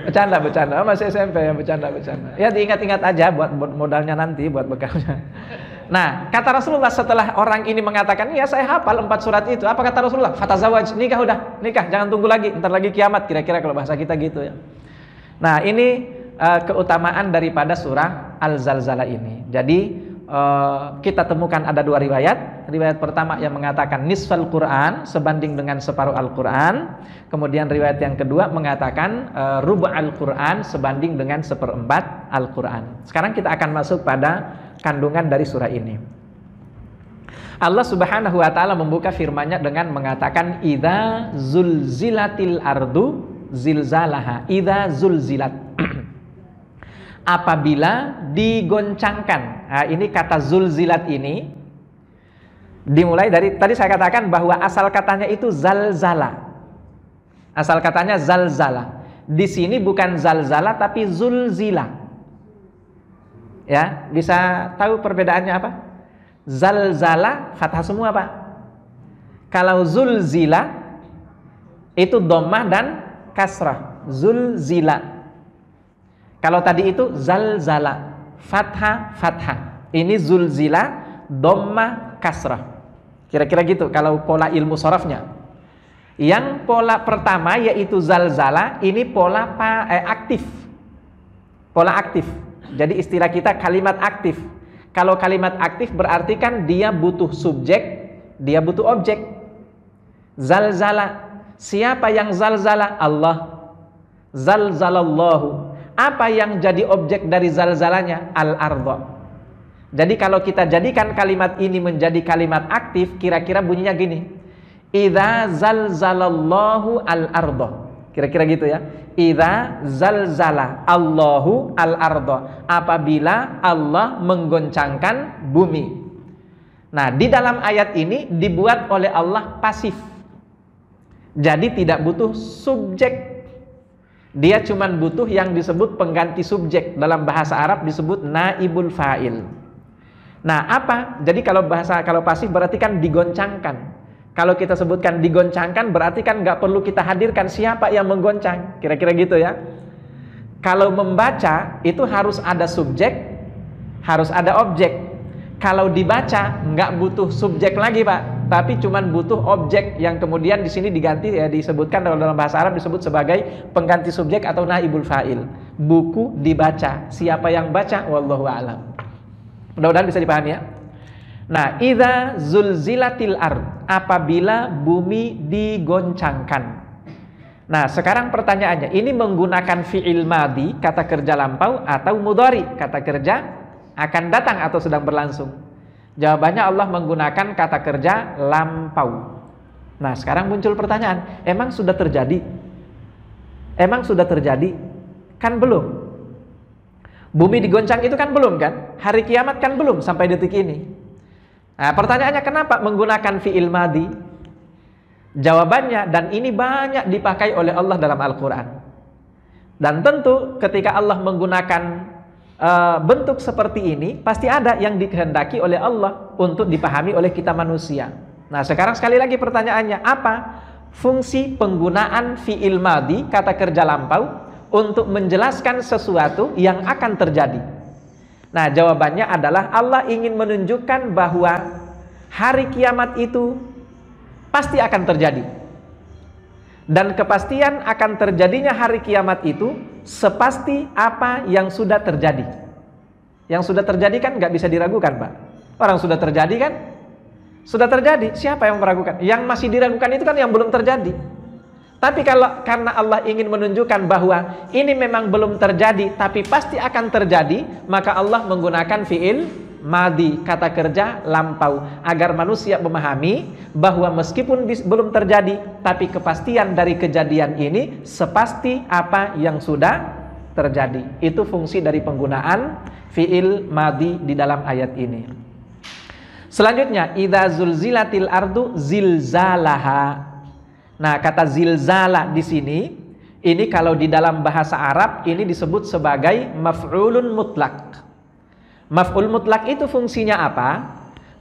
bercanda, masih SMP ya, bercanda. Ya diingat-ingat aja buat modalnya nanti, buat bekalnya. Nah, kata Rasulullah setelah orang ini mengatakan, ya saya hafal 4 surat itu. Apa kata Rasulullah? Fatazawaj, nikah, jangan tunggu lagi, ntar lagi kiamat, kira-kira kalau bahasa kita gitu ya. Nah, ini keutamaan daripada surah Al-Zalzalah ini. Jadi kita temukan ada 2 riwayat. Riwayat pertama yang mengatakan nisfal Quran, sebanding dengan separuh Al-Quran. Kemudian riwayat yang kedua mengatakan rubu' Al-Quran, sebanding dengan 1/4 Al-Quran. Sekarang kita akan masuk pada kandungan dari surah ini. Allah Subhanahu wa taala membuka firman-Nya dengan mengatakan idza zulzilatil ardu zilzalaha. Idza zulzilat. Apabila digoncangkan. Nah, ini kata zulzilat ini dimulai dari, tadi saya katakan bahwa asal katanya itu zalzala. Asal katanya zalzala. Di sini bukan zalzala tapi zulzila. Ya, bisa tahu perbedaannya apa? Zalzala fathah semua Pak. Kalau zulzila itu dhammah dan kasrah. Zulzila. Kalau tadi itu zalzala, fathah. Ini zulzila, dhammah, kasrah. Kira-kira gitu kalau pola ilmu sharafnya. Yang pola pertama yaitu zalzala, ini pola aktif. Pola aktif. Jadi istilah kita kalimat aktif. Kalau kalimat aktif berarti kan dia butuh subjek, dia butuh objek. Zalzala. Siapa yang zalzala? Allah. Zalzalallahu. Apa yang jadi objek dari zalzalanya? Al-ardha. Jadi kalau kita jadikan kalimat ini menjadi kalimat aktif, kira-kira bunyinya gini. Idza zalzalallahu al-ardha. Kira-kira gitu ya. Idza zalzala Allahu al-ardha. Apabila Allah menggoncangkan bumi. Nah, di dalam ayat ini dibuat oleh Allah pasif. Jadi tidak butuh subjek. Dia cuma butuh yang disebut pengganti subjek. Dalam bahasa Arab disebut naibul fa'il. Nah, apa? Jadi kalau pasif berarti kan digoncangkan. Kalau kita sebutkan digoncangkan berarti kan nggak perlu kita hadirkan siapa yang menggoncang. Kira-kira gitu ya. Kalau membaca itu harus ada subjek, harus ada objek. Kalau dibaca nggak butuh subjek lagi Pak, tapi cuman butuh objek yang kemudian di sini diganti ya, disebutkan dalam bahasa Arab disebut sebagai pengganti subjek atau naibul fa'il. Buku dibaca, siapa yang baca? Wallahu a'lam. Mudah-mudahan bisa dipahami ya. Nah, idza zulzilatil ard, apabila bumi digoncangkan. Nah, sekarang pertanyaannya, ini menggunakan fi'il madhi, kata kerja lampau, atau mudhari, kata kerja akan datang atau sedang berlangsung? Jawabannya Allah menggunakan kata kerja lampau. Nah, sekarang muncul pertanyaan, emang sudah terjadi? Emang sudah terjadi? Kan belum. Bumi digoncang itu kan belum kan? Hari kiamat kan belum sampai detik ini. Nah, pertanyaannya kenapa menggunakan fi'il madhi? Jawabannya, dan ini banyak dipakai oleh Allah dalam Al-Quran. Dan tentu ketika Allah menggunakan bentuk seperti ini, pasti ada yang dikehendaki oleh Allah untuk dipahami oleh kita manusia. Nah, sekarang sekali lagi pertanyaannya, apa fungsi penggunaan fi'il madhi, kata kerja lampau, untuk menjelaskan sesuatu yang akan terjadi? Nah, jawabannya adalah Allah ingin menunjukkan bahwa hari kiamat itu pasti akan terjadi. Dan kepastian akan terjadinya hari kiamat itu sepasti apa yang sudah terjadi. Yang sudah terjadi kan nggak bisa diragukan Pak. Orang sudah terjadi kan? Sudah terjadi, siapa yang meragukan? Yang masih diragukan itu kan yang belum terjadi. Tapi karena Allah ingin menunjukkan bahwa ini memang belum terjadi tapi pasti akan terjadi, maka Allah menggunakan fi'il madhi, kata kerja lampau, agar manusia memahami bahwa meskipun belum terjadi tapi kepastian dari kejadian ini sepasti apa yang sudah terjadi. Itu fungsi dari penggunaan fi'il madhi di dalam ayat ini. Selanjutnya, idza zulzilatil ardu zilzalaha. Nah, kata zilzala di sini, ini kalau di dalam bahasa Arab ini disebut sebagai maf'ulun mutlak. Maf'ul mutlak itu fungsinya apa?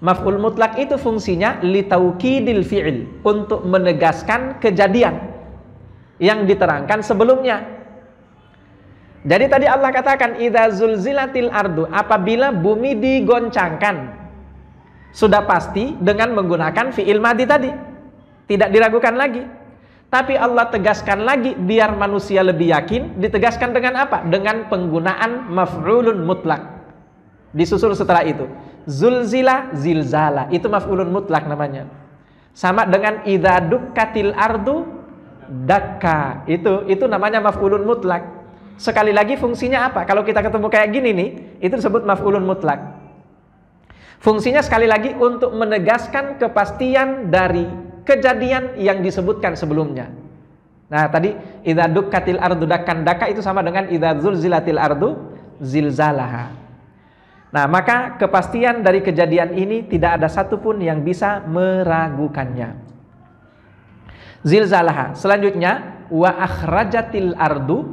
Maf'ul mutlak itu fungsinya litaukidil fi'il, untuk menegaskan kejadian yang diterangkan sebelumnya. Jadi tadi Allah katakan idza zulzilatil ardu, apabila bumi digoncangkan. Sudah pasti dengan menggunakan fi'il madhi tadi. Tidak diragukan lagi. Tapi Allah tegaskan lagi biar manusia lebih yakin, ditegaskan dengan apa? Dengan penggunaan maf'ulun mutlak. Disusul setelah itu zulzila, zilzala, itu maf'ulun mutlak namanya. Sama dengan idza dukkatil ardu dakka, itu namanya maf'ulun mutlak. Sekali lagi fungsinya apa? Kalau kita ketemu kayak gini nih, itu disebut maf'ulun mutlak. Fungsinya sekali lagi untuk menegaskan kepastian dari kejadian yang disebutkan sebelumnya. Nah, tadi idza dukkatil ardu dakkan dakka itu sama dengan idza zulzilatil ardu zilzalaha. Nah, maka kepastian dari kejadian ini tidak ada satupun yang bisa meragukannya. Zilzalaha. Selanjutnya wa akhrajatil ardu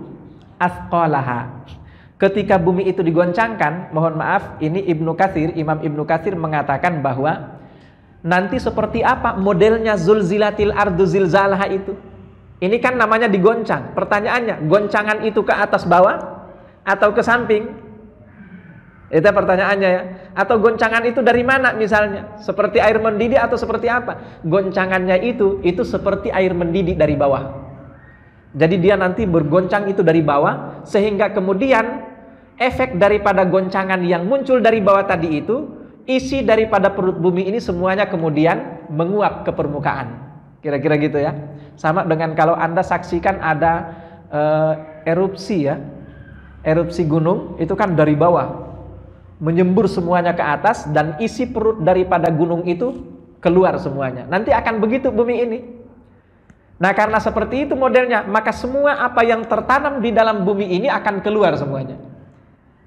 athqalaha. Ketika bumi itu digoncangkan, mohon maaf, ini Imam Ibnu Katsir mengatakan bahwa nanti seperti apa modelnya zulzilatil ardu zilzalaha itu. Ini kan namanya digoncang. Pertanyaannya, goncangan itu ke atas bawah atau ke samping? Itu pertanyaannya ya. Atau goncangan itu dari mana misalnya? Seperti air mendidih atau seperti apa? Goncangannya itu seperti air mendidih dari bawah. Jadi dia nanti bergoncang itu dari bawah, sehingga kemudian efek daripada goncangan yang muncul dari bawah tadi itu, isi daripada perut bumi ini semuanya kemudian menguap ke permukaan. Kira-kira gitu ya. Sama dengan kalau Anda saksikan ada erupsi ya. Erupsi gunung itu kan dari bawah menyembur semuanya ke atas, dan isi perut daripada gunung itu keluar semuanya. Nanti akan begitu bumi ini. Nah, karena seperti itu modelnya, maka semua apa yang tertanam di dalam bumi ini akan keluar semuanya.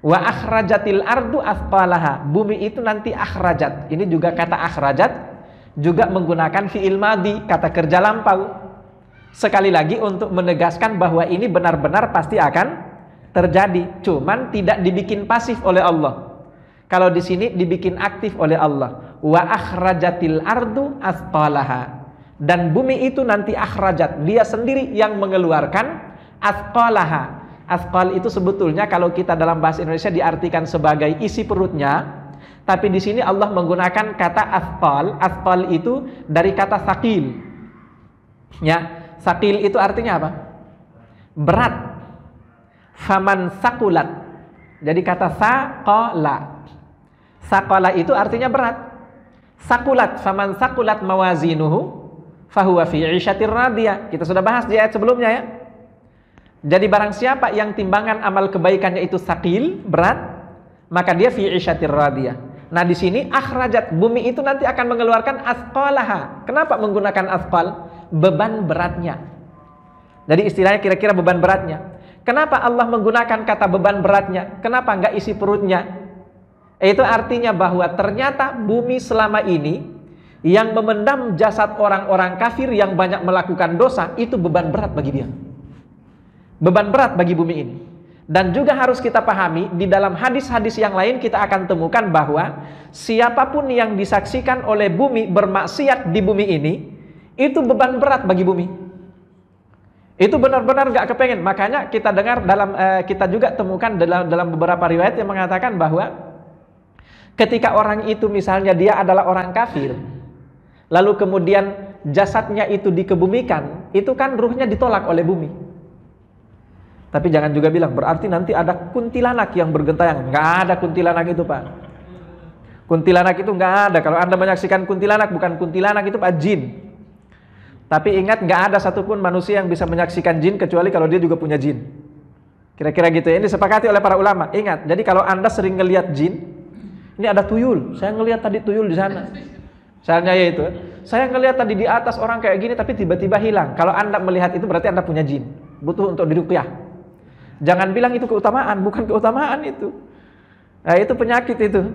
Wa akhrajatil ardu athqalaha. Bumi itu nanti akhrajat. Ini juga kata akhrajat juga menggunakan fi'il madhi, kata kerja lampau. Sekali lagi untuk menegaskan bahwa ini benar-benar pasti akan terjadi, cuman tidak dibikin pasif oleh Allah. Kalau di sini dibikin aktif oleh Allah. Wa akhrajatil ardu athqalaha. Dan bumi itu nanti akhrajat, dia sendiri yang mengeluarkan athqalaha. Athqal itu sebetulnya kalau kita dalam bahasa Indonesia diartikan sebagai isi perutnya, tapi di sini Allah menggunakan kata athqal. Athqal itu dari kata thaqil. Ya, thaqil itu artinya apa? Berat. Faman thaqulat. Jadi kata thaqala. Thaqala itu artinya berat. Thaqulat, faman thaqulat mawazinuhu fahuwa fi 'ishatir radiyah. Kita sudah bahas di ayat sebelumnya ya. Jadi barang siapa yang timbangan amal kebaikannya itu tsaqil, berat, maka dia fi 'ishatir radiyah. Nah, di sini akhrajat, bumi itu nanti akan mengeluarkan athqalaha. Kenapa menggunakan athqal? Beban beratnya. Jadi istilahnya kira-kira beban beratnya. Kenapa Allah menggunakan kata beban beratnya? Kenapa enggak isi perutnya? Itu artinya bahwa ternyata bumi selama ini yang memendam jasad orang-orang kafir yang banyak melakukan dosa, itu beban berat bagi dia. Beban berat bagi bumi ini. Dan juga harus kita pahami, di dalam hadis-hadis yang lain kita akan temukan bahwa siapapun yang disaksikan oleh bumi bermaksiat di bumi ini, itu beban berat bagi bumi. Itu benar-benar gak kepengen. Makanya kita dengar kita juga temukan dalam beberapa riwayat yang mengatakan bahwa ketika orang itu misalnya dia adalah orang kafir, lalu kemudian jasadnya itu dikebumikan, itu kan ruhnya ditolak oleh bumi. Tapi jangan juga bilang berarti nanti ada kuntilanak yang bergentayangan. Nggak ada kuntilanak itu, Pak. Kuntilanak itu nggak ada. Kalau Anda menyaksikan kuntilanak, bukan kuntilanak, itu Pak, jin. Tapi ingat, nggak ada satupun manusia yang bisa menyaksikan jin kecuali kalau dia juga punya jin. Kira-kira gitu ya. Ini disepakati oleh para ulama. Ingat, jadi kalau Anda sering ngelihat jin, ini ada tuyul. Saya ngelihat tadi tuyul di sana. Misalnya ya itu, saya ngelihat tadi di atas orang kayak gini tapi tiba-tiba hilang. Kalau Anda melihat itu berarti Anda punya jin, butuh untuk diruqyah. Jangan bilang itu keutamaan, bukan keutamaan itu. Nah, itu penyakit itu.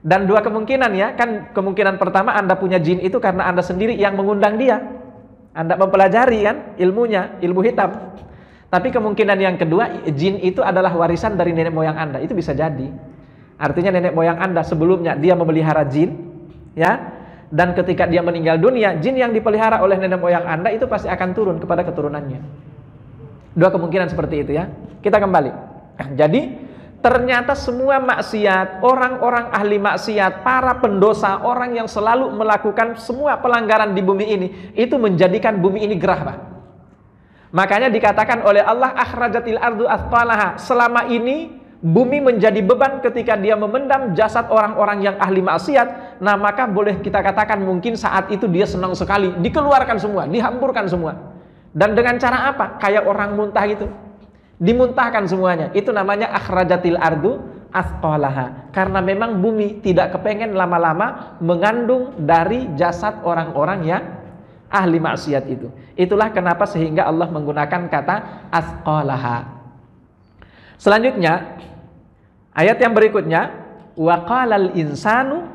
Dan dua kemungkinan ya, kan kemungkinan pertama Anda punya jin itu karena Anda sendiri yang mengundang dia. Anda mempelajari kan ilmunya, ilmu hitam. Tapi kemungkinan yang kedua, jin itu adalah warisan dari nenek moyang Anda. Itu bisa jadi. Artinya nenek moyang Anda sebelumnya dia memelihara jin, ya. Dan ketika dia meninggal dunia, jin yang dipelihara oleh nenek moyang Anda itu pasti akan turun kepada keturunannya. Dua kemungkinan seperti itu ya. Kita kembali. Jadi ternyata semua maksiat, orang-orang ahli maksiat, para pendosa, orang yang selalu melakukan semua pelanggaran di bumi ini, itu menjadikan bumi ini gerah, Pak. Makanya dikatakan oleh Allah, akhrajatil ardu athqalaha. Selama ini bumi menjadi beban ketika dia memendam jasad orang-orang yang ahli maksiat. Nah, maka boleh kita katakan mungkin saat itu dia senang sekali, dikeluarkan semua, dihamburkan semua. Dan dengan cara apa? Kayak orang muntah gitu. Dimuntahkan semuanya. Itu namanya akhrajatil ardu athqalaha. Karena memang bumi tidak kepengen lama-lama mengandung dari jasad orang-orang yang ahli maksiat itu. Itulah kenapa sehingga Allah menggunakan kata athqalaha. Selanjutnya, ayat yang berikutnya, wa qalal insanu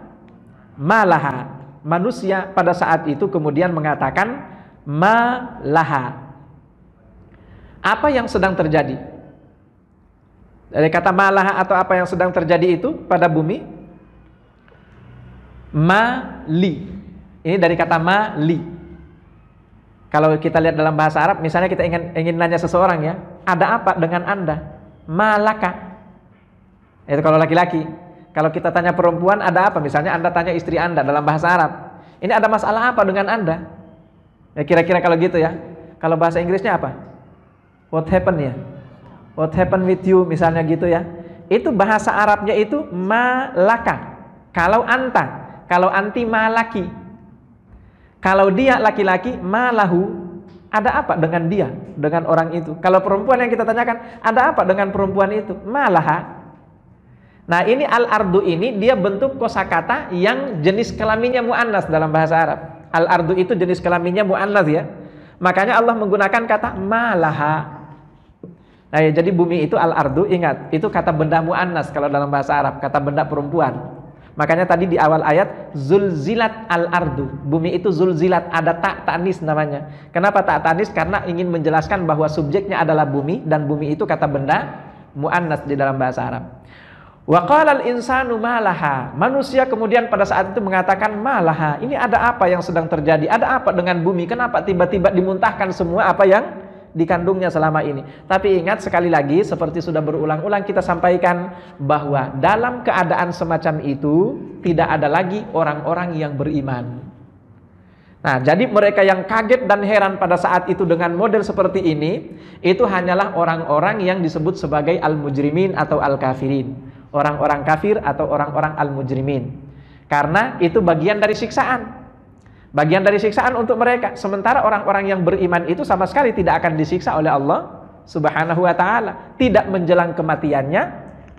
malaha. Manusia pada saat itu kemudian mengatakan malaha. Apa yang sedang terjadi? Dari kata malaha atau apa yang sedang terjadi itu pada bumi? Mali. Ini dari kata mali. Kalau kita lihat dalam bahasa Arab, misalnya kita ingin nanya seseorang ya, ada apa dengan Anda? Malaka. Itu kalau laki-laki. Kalau kita tanya perempuan, ada apa? Misalnya Anda tanya istri Anda dalam bahasa Arab, ini ada masalah apa dengan Anda? Ya kira-kira kalau gitu ya. Kalau bahasa Inggrisnya apa? What happened ya? What happened with you? Misalnya gitu ya. Itu bahasa Arabnya itu malaka. Kalau anta, kalau anti malaki. Kalau dia laki-laki, malahu, ada apa dengan dia, dengan orang itu? Kalau perempuan yang kita tanyakan, ada apa dengan perempuan itu? Malaha. Nah, ini al-ardu ini dia bentuk kosakata yang jenis kelaminnya muannas dalam bahasa Arab. Al-ardu itu jenis kelaminnya muannas ya. Makanya Allah menggunakan kata malaha. Nah, ya, jadi bumi itu al-ardu, ingat, itu kata benda muannas kalau dalam bahasa Arab, kata benda perempuan. Makanya tadi di awal ayat zulzilat al-ardu. Bumi itu zulzilat, ada tak tanis namanya. Kenapa tak tanis? Karena ingin menjelaskan bahwa subjeknya adalah bumi dan bumi itu kata benda muannas di dalam bahasa Arab. Wa qalal insanu malaha. Manusia kemudian pada saat itu mengatakan malaha. Ini ada apa yang sedang terjadi? Ada apa dengan bumi? Kenapa tiba-tiba dimuntahkan semua apa yang dikandungnya selama ini? Tapi ingat sekali lagi, seperti sudah berulang-ulang kita sampaikan, bahwa dalam keadaan semacam itu tidak ada lagi orang-orang yang beriman. Nah, jadi mereka yang kaget dan heran pada saat itu dengan model seperti ini, itu hanyalah orang-orang yang disebut sebagai al-mujrimin atau al-kafirin, orang-orang kafir atau orang-orang al-mujrimin. Karena itu bagian dari siksaan. Bagian dari siksaan untuk mereka. Sementara orang-orang yang beriman itu sama sekali tidak akan disiksa oleh Allah Subhanahu wa ta'ala. Tidak menjelang kematiannya,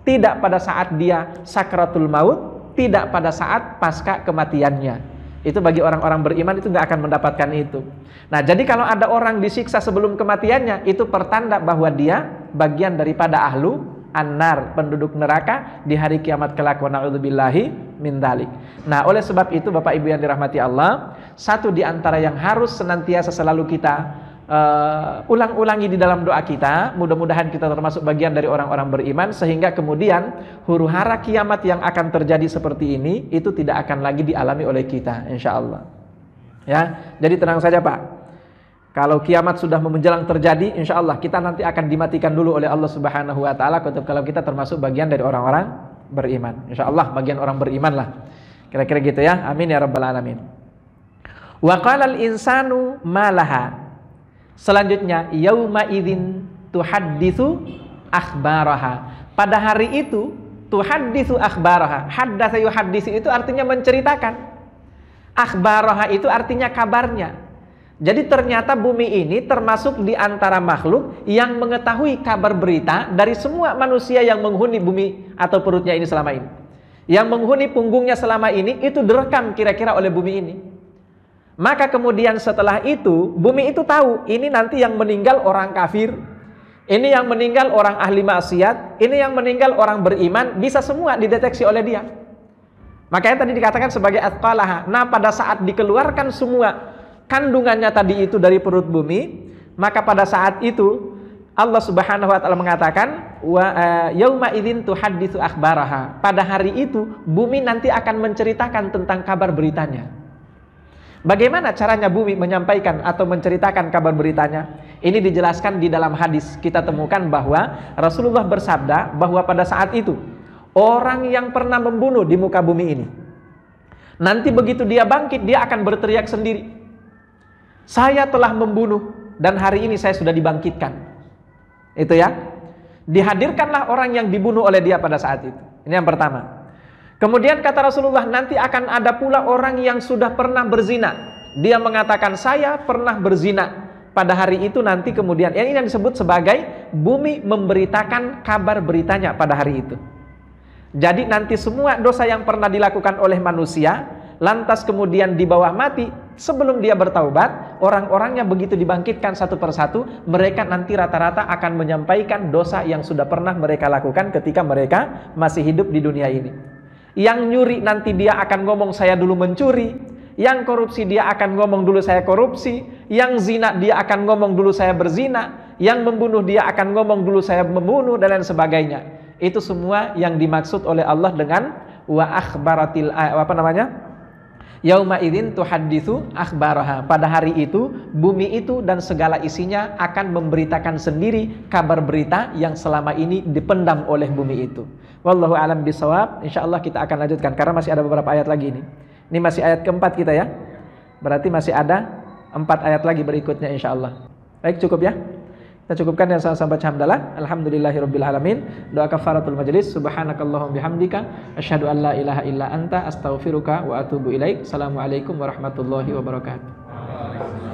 tidak pada saat dia sakratul maut, tidak pada saat pasca kematiannya. Itu bagi orang-orang beriman itu nggak akan mendapatkan itu. Nah, jadi kalau ada orang disiksa sebelum kematiannya, itu pertanda bahwa dia bagian daripada ahlu an-nar, penduduk neraka di hari kiamat kelak, wa na'udzubillahi min dzalik. Nah, oleh sebab itu Bapak Ibu yang dirahmati Allah, satu di antara yang harus senantiasa selalu kita ulang-ulangi di dalam doa kita, mudah-mudahan kita termasuk bagian dari orang-orang beriman, sehingga kemudian huru-hara kiamat yang akan terjadi seperti ini itu tidak akan lagi dialami oleh kita, insyaallah. Ya, jadi tenang saja Pak. Kalau kiamat sudah menjelang terjadi, insya Allah kita nanti akan dimatikan dulu oleh Allah Subhanahu wa ta'ala kalau kita termasuk bagian dari orang-orang beriman. Insya Allah bagian orang beriman lah. Kira-kira gitu ya. Amin ya rabbal alamin. Wa qalal insanu malaha. Selanjutnya, yauma idzin tuhadditsu akhbaraha. Pada hari itu tuhadditsu akhbaraha. Haddatsa yuhadditsu itu artinya menceritakan. Akhbaraha itu artinya kabarnya. Jadi ternyata bumi ini termasuk di antara makhluk yang mengetahui kabar berita dari semua manusia yang menghuni bumi atau perutnya ini selama ini. Yang menghuni punggungnya selama ini itu direkam kira-kira oleh bumi ini. Maka kemudian setelah itu bumi itu tahu ini nanti yang meninggal orang kafir, ini yang meninggal orang ahli maksiat, ini yang meninggal orang beriman, bisa semua dideteksi oleh dia. Makanya tadi dikatakan sebagai athqalaha. Nah, pada saat dikeluarkan semua kandungannya tadi itu dari perut bumi, maka pada saat itu Allah Subhanahu wa taala mengatakan yauma idzin tuhadditsu akhbaraha. Pada hari itu bumi nanti akan menceritakan tentang kabar beritanya. Bagaimana caranya bumi menyampaikan atau menceritakan kabar beritanya? Ini dijelaskan di dalam hadis. Kita temukan bahwa Rasulullah bersabda bahwa pada saat itu orang yang pernah membunuh di muka bumi ini, nanti begitu dia bangkit, dia akan berteriak sendiri, saya telah membunuh dan hari ini saya sudah dibangkitkan. Itu ya. Dihadirkanlah orang yang dibunuh oleh dia pada saat itu. Ini yang pertama. Kemudian kata Rasulullah, nanti akan ada pula orang yang sudah pernah berzina. Dia mengatakan, saya pernah berzina. Pada hari itu nanti kemudian, ini yang disebut sebagai bumi memberitakan kabar beritanya pada hari itu. Jadi nanti semua dosa yang pernah dilakukan oleh manusia, lantas kemudian di bawah mati, sebelum dia bertaubat, orang-orangnya begitu dibangkitkan satu persatu, mereka nanti rata-rata akan menyampaikan dosa yang sudah pernah mereka lakukan ketika mereka masih hidup di dunia ini. Yang nyuri nanti dia akan ngomong saya dulu mencuri, yang korupsi dia akan ngomong dulu saya korupsi, yang zina dia akan ngomong dulu saya berzina, yang membunuh dia akan ngomong dulu saya membunuh, dan lain sebagainya. Itu semua yang dimaksud oleh Allah dengan wa akhbaratil yauma idzin tuhadditsu akhbaraha. Pada hari itu bumi itu dan segala isinya akan memberitakan sendiri kabar berita yang selama ini dipendam oleh bumi itu. Wallahu a'lam bishawab. Insyaallah kita akan lanjutkan karena masih ada beberapa ayat lagi ini. Ini masih ayat keempat kita ya. Berarti masih ada 4 ayat lagi berikutnya insyaallah. Baik, cukup ya. Kita cukupkan yang sampai hamdalah. Alhamdulillahirabbil alamin. Doa kafaratul majelis. Subhanakallahumma bihamdika asyhadu an la ilaha illa anta astaghfiruka wa atubu ilaik. Assalamualaikum warahmatullahi wabarakatuh.